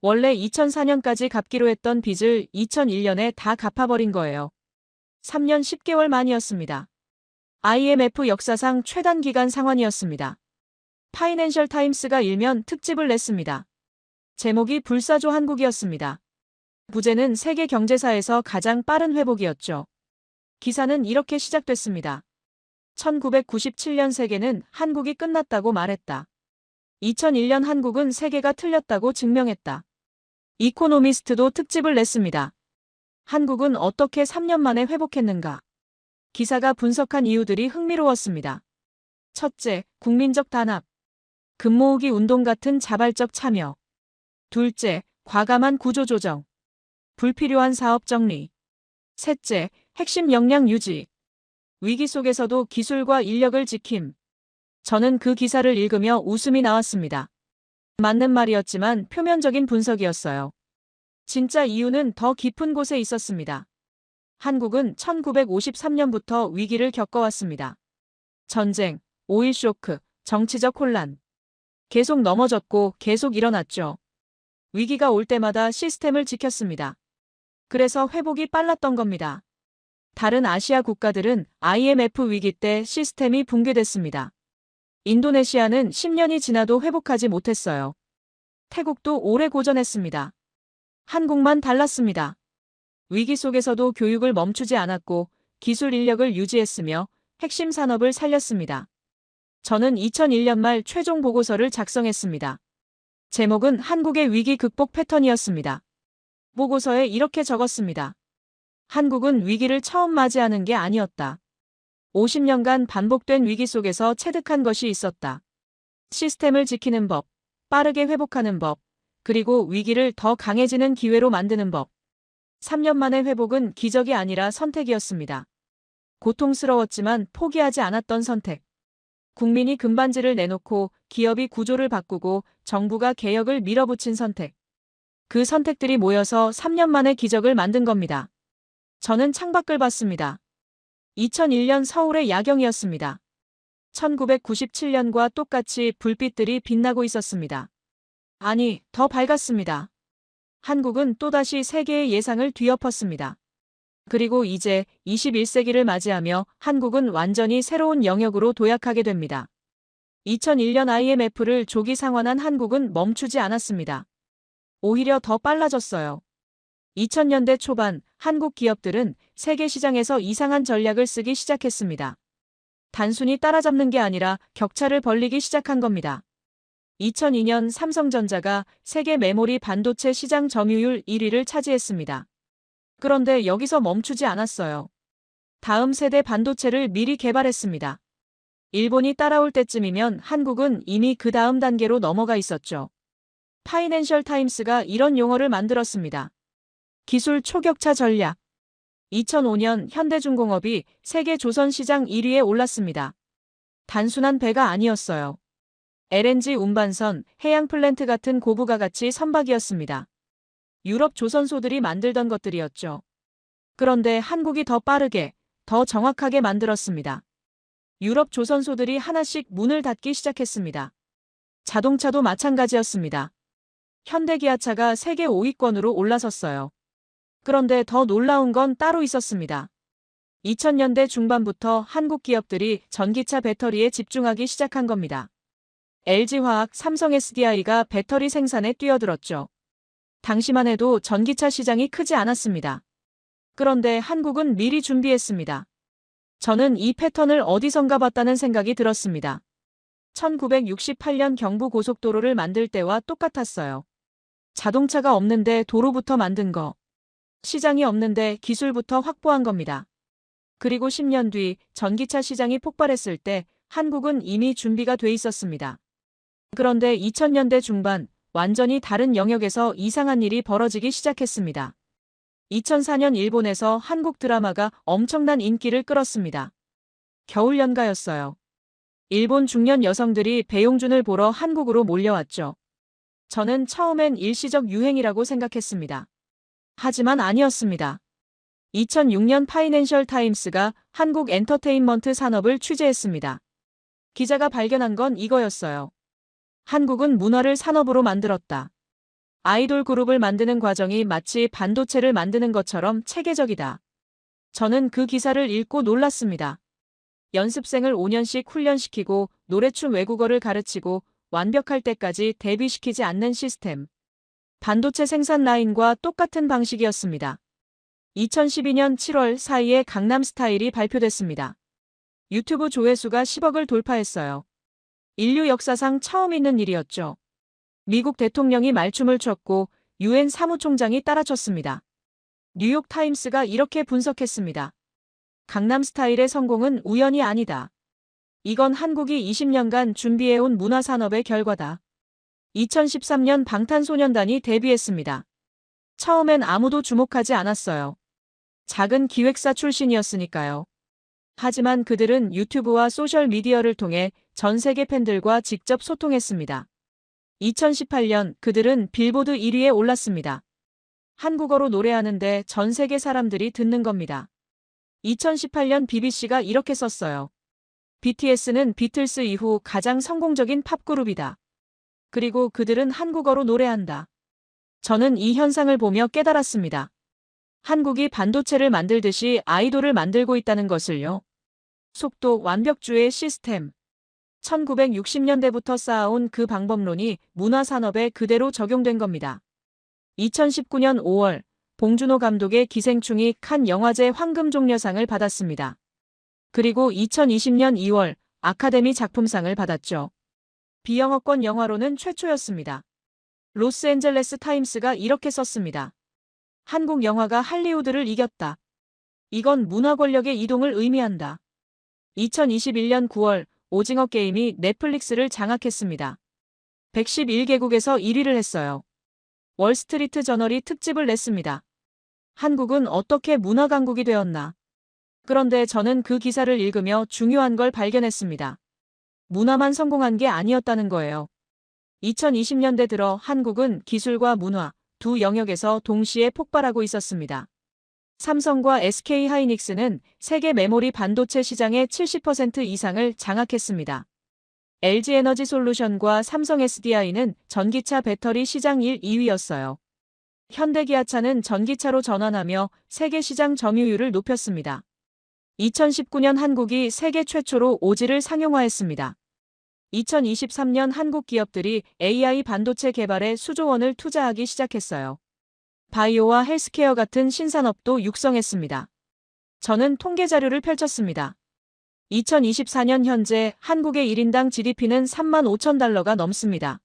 원래 2004년까지 갚기로 했던 빚을 2001년에 다 갚아버린 거예요. 3년 10개월 만이었습니다. IMF 역사상 최단기간 상환이었습니다. 파이낸셜 타임스가 일면 특집을 냈습니다. 제목이 불사조 한국이었습니다. 부제는 세계 경제사에서 가장 빠른 회복이었죠. 기사는 이렇게 시작됐습니다. 1997년 세계는 한국이 끝났다고 말했다. 2001년 한국은 세계가 틀렸다고 증명했다. 이코노미스트도 특집을 냈습니다. 한국은 어떻게 3년 만에 회복했는가? 기사가 분석한 이유들이 흥미로웠습니다. 첫째, 국민적 단합. 금 모으기 운동 같은 자발적 참여. 둘째, 과감한 구조조정. 불필요한 사업 정리. 셋째, 핵심 역량 유지. 위기 속에서도 기술과 인력을 지킴. 저는 그 기사를 읽으며 웃음이 나왔습니다. 맞는 말이었지만 표면적인 분석이었어요. 진짜 이유는 더 깊은 곳에 있었습니다. 한국은 1953년부터 위기를 겪어왔습니다. 전쟁, 오일 쇼크, 정치적 혼란. 계속 넘어졌고 계속 일어났죠. 위기가 올 때마다 시스템을 지켰습니다. 그래서 회복이 빨랐던 겁니다. 다른 아시아 국가들은 IMF 위기 때 시스템이 붕괴됐습니다. 인도네시아는 10년이 지나도 회복하지 못했어요. 태국도 오래 고전했습니다. 한국만 달랐습니다. 위기 속에서도 교육을 멈추지 않았고 기술 인력을 유지했으며 핵심 산업을 살렸습니다. 저는 2001년 말 최종 보고서를 작성했습니다. 제목은 한국의 위기 극복 패턴이었습니다. 보고서에 이렇게 적었습니다. 한국은 위기를 처음 맞이하는 게 아니었다. 50년간 반복된 위기 속에서 체득한 것이 있었다. 시스템을 지키는 법, 빠르게 회복하는 법, 그리고 위기를 더 강해지는 기회로 만드는 법. 3년 만의 회복은 기적이 아니라 선택이었습니다. 고통스러웠지만 포기하지 않았던 선택. 국민이 금반지를 내놓고 기업이 구조를 바꾸고 정부가 개혁을 밀어붙인 선택. 그 선택들이 모여서 3년 만에 기적을 만든 겁니다. 저는 창밖을 봤습니다. 2001년 서울의 야경이었습니다. 1997년과 똑같이 불빛들이 빛나고 있었습니다. 아니, 더 밝았습니다. 한국은 또다시 세계의 예상을 뒤엎었습니다. 그리고 이제 21세기를 맞이하며 한국은 완전히 새로운 영역으로 도약하게 됩니다. 2001년 IMF를 조기 상환한 한국은 멈추지 않았습니다. 오히려 더 빨라졌어요. 2000년대 초반 한국 기업들은 세계 시장에서 이상한 전략을 쓰기 시작했습니다. 단순히 따라잡는 게 아니라 격차를 벌리기 시작한 겁니다. 2002년 삼성전자가 세계 메모리 반도체 시장 점유율 1위를 차지했습니다. 그런데 여기서 멈추지 않았어요. 다음 세대 반도체를 미리 개발했습니다. 일본이 따라올 때쯤이면 한국은 이미 그 다음 단계로 넘어가 있었죠. 파이낸셜 타임스가 이런 용어를 만들었습니다. 기술 초격차 전략. 2005년 현대중공업이 세계 조선 시장 1위에 올랐습니다. 단순한 배가 아니었어요. LNG 운반선, 해양 플랜트 같은 고부가 가치 선박이었습니다. 유럽 조선소들이 만들던 것들이었죠. 그런데 한국이 더 빠르게, 더 정확하게 만들었습니다. 유럽 조선소들이 하나씩 문을 닫기 시작했습니다. 자동차도 마찬가지였습니다. 현대기아차가 세계 5위권으로 올라섰어요. 그런데 더 놀라운 건 따로 있었습니다. 2000년대 중반부터 한국 기업들이 전기차 배터리에 집중하기 시작한 겁니다. LG화학, 삼성 SDI가 배터리 생산에 뛰어들었죠. 당시만 해도 전기차 시장이 크지 않았습니다. 그런데 한국은 미리 준비했습니다. 저는 이 패턴을 어디선가 봤다는 생각이 들었습니다. 1968년 경부고속도로를 만들 때와 똑같았어요. 자동차가 없는데 도로부터 만든 거. 시장이 없는데 기술부터 확보한 겁니다. 그리고 10년 뒤 전기차 시장이 폭발했을 때 한국은 이미 준비가 돼 있었습니다. 그런데 2000년대 중반 완전히 다른 영역에서 이상한 일이 벌어지기 시작했습니다. 2004년 일본에서 한국 드라마가 엄청난 인기를 끌었습니다. 겨울연가였어요. 일본 중년 여성들이 배용준을 보러 한국으로 몰려왔죠. 저는 처음엔 일시적 유행이라고 생각했습니다. 하지만 아니었습니다. 2006년 파이낸셜 타임스가 한국 엔터테인먼트 산업을 취재했습니다. 기자가 발견한 건 이거였어요. 한국은 문화를 산업으로 만들었다. 아이돌 그룹을 만드는 과정이 마치 반도체를 만드는 것처럼 체계적이다. 저는 그 기사를 읽고 놀랐습니다. 연습생을 5년씩 훈련시키고 노래춤 외국어를 가르치고 완벽할 때까지 데뷔시키지 않는 시스템. 반도체 생산 라인과 똑같은 방식이었습니다. 2012년 7월 4일에 강남스타일이 발표됐습니다. 유튜브 조회수가 10억을 돌파했어요. 인류 역사상 처음 있는 일이었죠. 미국 대통령이 말춤을 췄고 UN 사무총장이 따라췄습니다. 뉴욕타임스가 이렇게 분석했습니다. 강남스타일의 성공은 우연이 아니다. 이건 한국이 20년간 준비해온 문화산업의 결과다. 2013년 방탄소년단이 데뷔했습니다. 처음엔 아무도 주목하지 않았어요. 작은 기획사 출신이었으니까요. 하지만 그들은 유튜브와 소셜미디어를 통해 전 세계 팬들과 직접 소통했습니다. 2018년 그들은 빌보드 1위에 올랐습니다. 한국어로 노래하는데 전 세계 사람들이 듣는 겁니다. 2018년 BBC가 이렇게 썼어요. BTS는 비틀스 이후 가장 성공적인 팝그룹이다. 그리고 그들은 한국어로 노래한다. 저는 이 현상을 보며 깨달았습니다. 한국이 반도체를 만들듯이 아이돌을 만들고 있다는 것을요. 속도, 완벽주의 시스템. 1960년대부터 쌓아온 그 방법론이 문화산업에 그대로 적용된 겁니다. 2019년 5월 봉준호 감독의 기생충이 칸 영화제 황금종려상을 받았습니다. 그리고 2020년 2월 아카데미 작품상을 받았죠. 비영어권 영화로는 최초였습니다. 로스앤젤레스 타임스가 이렇게 썼습니다. 한국 영화가 할리우드를 이겼다. 이건 문화 권력의 이동을 의미한다. 2021년 9월 오징어 게임이 넷플릭스를 장악했습니다. 111개국에서 1위를 했어요. 월스트리트 저널이 특집을 냈습니다. 한국은 어떻게 문화 강국이 되었나? 그런데 저는 그 기사를 읽으며 중요한 걸 발견했습니다. 문화만 성공한 게 아니었다는 거예요. 2020년대 들어 한국은 기술과 문화 두 영역에서 동시에 폭발하고 있었습니다. 삼성과 SK하이닉스는 세계 메모리 반도체 시장의 70% 이상을 장악했습니다. LG에너지솔루션과 삼성 SDI는 전기차 배터리 시장 1, 2위였어요. 현대기아차는 전기차로 전환하며 세계 시장 점유율을 높였습니다. 2019년 한국이 세계 최초로 오지를 상용화했습니다. 2023년 한국 기업들이 AI 반도체 개발에 수조 원을 투자하기 시작했어요. 바이오와 헬스케어 같은 신산업도 육성했습니다. 저는 통계 자료를 펼쳤습니다. 2024년 현재 한국의 1인당 GDP는 3만 5천 달러가 넘습니다.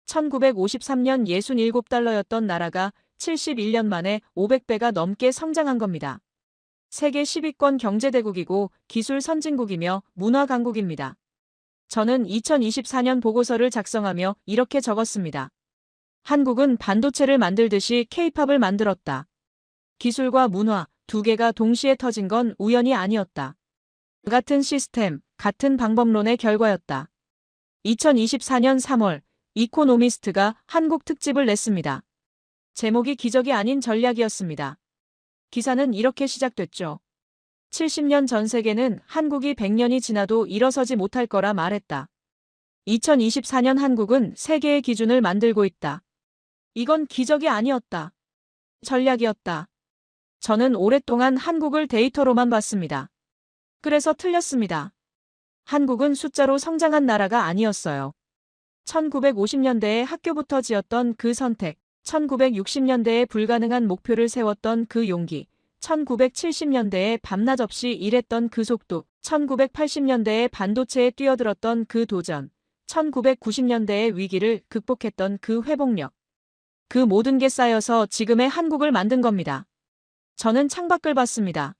1953년 67달러였던 나라가 71년 만에 500배가 넘게 성장한 겁니다. 세계 10위권 경제대국이고 기술 선진국이며 문화 강국입니다. 저는 2024년 보고서를 작성하며 이렇게 적었습니다. 한국은 반도체를 만들듯이 K-팝을 만들었다. 기술과 문화 두 개가 동시에 터진 건 우연이 아니었다. 같은 시스템, 같은 방법론의 결과였다. 2024년 3월 이코노미스트가 한국 특집을 냈습니다. 제목이 기적이 아닌 전략이었습니다. 기사는 이렇게 시작됐죠. 70년 전 세계는 한국이 100년이 지나도 일어서지 못할 거라 말했다. 2024년 한국은 세계의 기준을 만들고 있다. 이건 기적이 아니었다. 전략이었다. 저는 오랫동안 한국을 데이터로만 봤습니다. 그래서 틀렸습니다. 한국은 숫자로 성장한 나라가 아니었어요. 1950년대에 학교부터 지었던 그 선택, 1960년대에 불가능한 목표를 세웠던 그 용기, 1970년대에 밤낮 없이 일했던 그 속도, 1980년대에 반도체에 뛰어들었던 그 도전, 1990년대의 위기를 극복했던 그 회복력. 그 모든 게 쌓여서 지금의 한국을 만든 겁니다. 저는 창밖을 봤습니다.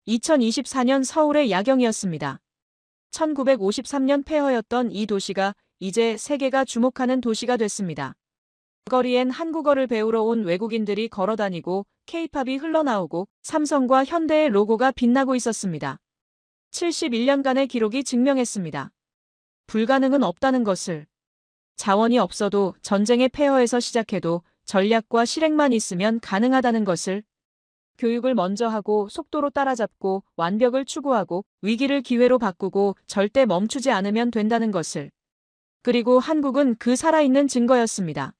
2024년 서울의 야경이었습니다. 1953년 폐허였던 이 도시가 이제 세계가 주목하는 도시가 됐습니다. 거리엔 한국어를 배우러 온 외국인들이 걸어다니고 K-팝이 흘러나오고 삼성과 현대의 로고가 빛나고 있었습니다. 71년간의 기록이 증명했습니다. 불가능은 없다는 것을. 자원이 없어도 전쟁의 폐허에서 시작해도 전략과 실행만 있으면 가능하다는 것을. 교육을 먼저 하고 속도로 따라잡고 완벽을 추구하고 위기를 기회로 바꾸고 절대 멈추지 않으면 된다는 것을. 그리고 한국은 그 살아있는 증거였습니다.